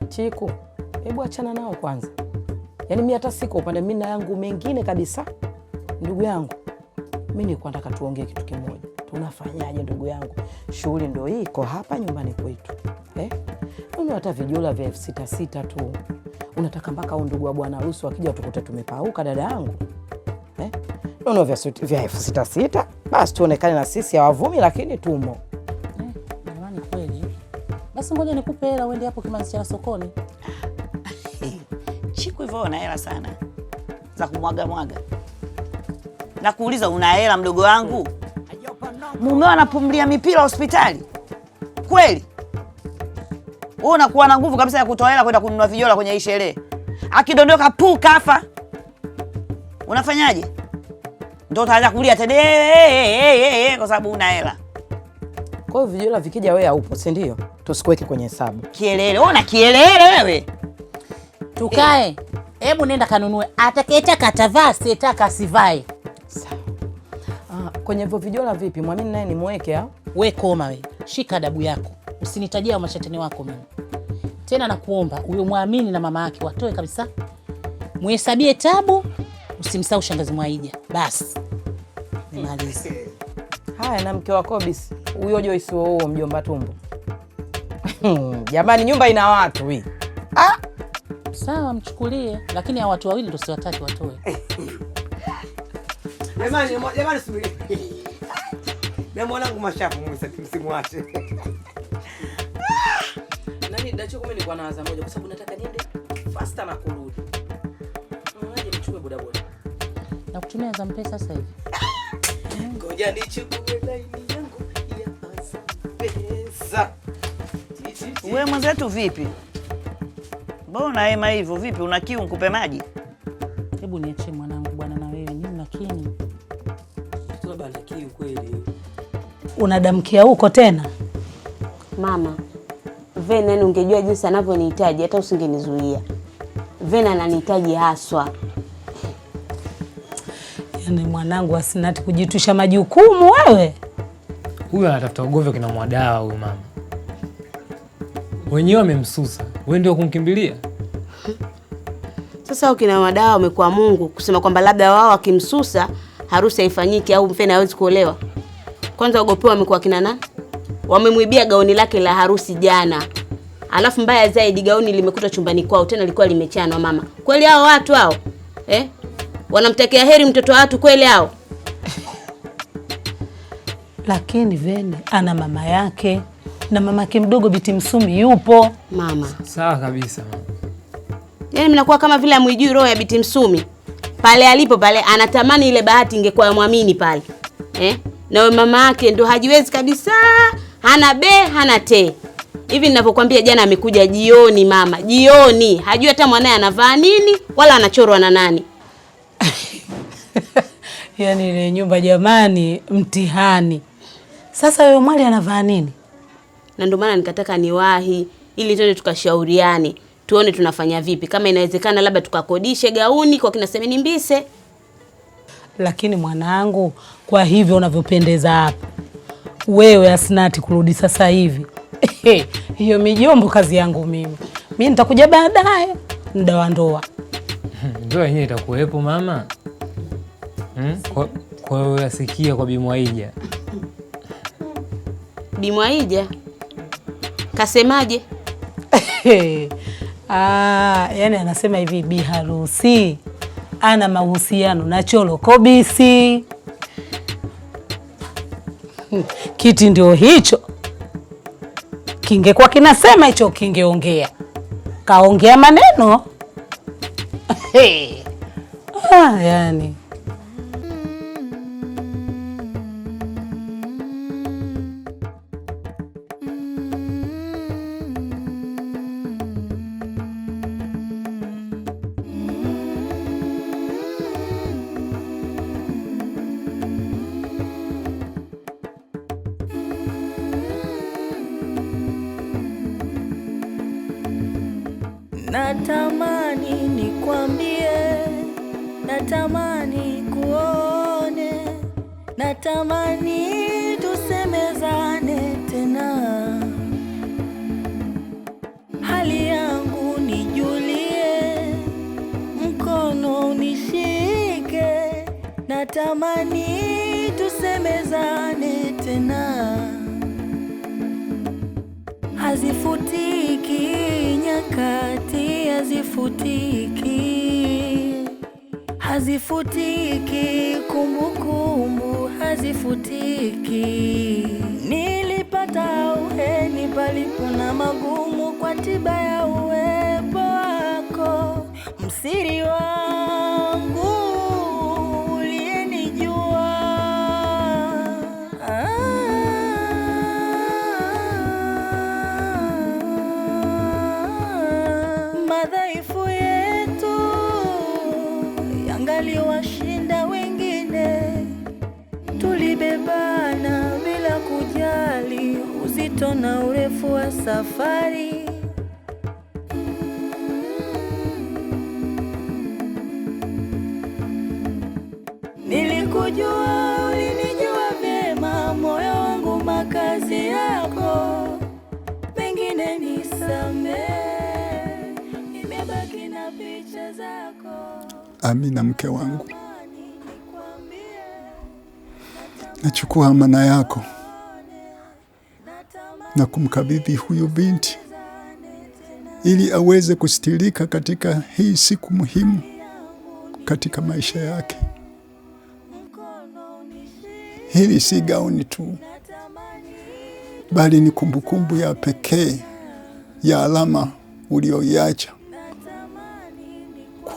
Chiku, hebu achana nao kwanza. Yaani mimi hata siko upande mimi na yangu mengine kabisa. Ndugu yangu, mimi nilikuwa nataka tuongee kitu kimoja. Tunafanyaje ndugu yangu? Shughuli ndio hii iko hapa nyumbani kwetu. Mimi hata vijola vya 6,600 tu. Unataka mpaka ndugu wa bwana harusi wakija tukute tumepauka dada yangu? Nono vya 6,600 basi tuonekane na sisi hawavumi lakini tumo. Jamani kweli. Basi ngoja nikupe hela uende hapo Kimanzishara sokoni. Chiku hivyo una hela sana za kumwaga. Na kuuliza una hela mdogo wangu? Mumeo anapumlia mipira hospitali. Kweli? Wewe unakuwa na nguvu kabisa ya kutoa hela kwenda kununua vijola kwenye hii sherehe. Akidondoka kafa. Unafanyaje? Ndio utaanza kulia tena kwa sababu una hela. Kwa hiyo vijola vikija wewe haupo, si ndio? Tusikuweke kwenye hesabu. Kielele, una kielele wewe. Tukae. Hebu nenda kanunue. Atakayetaka atavaa, sitaka asivae. Sawa. Kwenye hivyo vijola vipi? Mwamini naye nimweke au? We koma we. Shika adabu yako. Usinitajia mashetani wako mimi. Tena nakuomba huyo Mwamini na mama yake watoe kabisa. Muhesabie tabu, usimsahau shangazi Mwaija. Basi. Nimalize. Haya na mke wako Bisi. Huyo Joyce huo mjomba tumbo. Jamani nyumba ina watu hii. Sawa mchukulie, lakini hao watu wawili ndio siwataki watoe. Jamani subiri. Mimi mwanangu mashafu msimwache. Nani dacho kumi nilikuwa naanza moja kwa sababu nataka niende faster na kurudi. Unaje nichukue bodaboda? Na kutumia za mpesa sasa hivi. Ngoja nichukue line yangu ya pesa. Wewe mwenzetu vipi? Mbona hema hivyo vipi? Una kiu nikupe maji? Hebu niache mwanangu bwana na wewe nini lakini. Tunabana kiu kweli. Unadamkia huko tena? Mama, Vena yani ungejua jinsi anavyonihitaji hata usingenizuia. Vena ananihitaji haswa. Yaani mwanangu asinati kujitusha majukumu wewe. Huyu anatafuta ugomvi kina Mwadawa huyu mama. Wenyewe wamemsusa. Wewe ndio kumkimbilia? Sasa ukina Mwadawa wamekuwa Mungu kusema kwamba labda wao wakimsusa harusi haifanyiki au Vena hawezi kuolewa. Kwanza wagopewa wamekuwa kina nani? Wamemwibia gauni lake la harusi jana. Alafu mbaya zaidi gauni limekuta chumbani kwao tena lilikuwa limechanwa mama. Kweli hao watu hao? Wanamtakia heri mtoto wa watu kweli hao? Lakini Vene ana mama yake na mamake mdogo Biti Msumi yupo. Mama. Sawa kabisa mama. Yaani mnakuwa kama vile amwijui roho ya Biti Msumi. Pale alipo pale anatamani ile bahati ingekuwa ya Mwamini pale. Na mama yake ndo hajiwezi kabisa. Hana be, hana te. Hivi ninavyokuambia jana amekuja jioni mama. Jioni. Hajui hata mwanae anavaa nini wala anachorwa na nani. Yaani ile nyumba jamani mtihani. Sasa wewe mwali anavaa nini? Na ndio maana nikataka niwahi ili twende tukashauriane. Tuone tunafanya vipi. Kama inawezekana labda tukakodishe gauni kwa kina Semeni Mbise. Lakini mwanangu kwa hivyo unavyopendeza hapa. Wewe asinati kurudi sasa hivi. Hiyo mijombo kazi yangu mimi. Mimi nitakuja baadaye muda wa ndoa. Ndoa yenyewe itakuwepo mama. Kwa hiyo yasikia kwa Bi Mwaija. Bi Mwaija? Kasemaje? Yani anasema hivi bi harusi ana mahusiano na Cholo Kobisi. Kiti ndio hicho. Kingekuwa kinasema hicho kingeongea. Kaongea maneno. Yani natamani nikwambie, natamani kuone, natamani tusemezane tena. Hali yangu natamani tusemezane tena. Hazifutiki nyakati, hazifutiki, hazifutiki kumbukumbu, hazifutiki. Nilipata uheni palipo na magumu kwa tiba ya uwepo wako, msiri wangu uliyenijua. Madhaifu yetu yangaliwashinda wengine, tulibebana bila kujali uzito na urefu wa safari. Nilikujua, ulinijua vyema, moyo wangu makazi yako, mengine nisamehe, nimebaki na picha zako. Amina, mke wangu, nachukua amana yako na kumkabidhi huyu binti ili aweze kustirika katika hii siku muhimu katika maisha yake. Hili si gauni tu, bali ni kumbukumbu ya pekee ya alama ulioiacha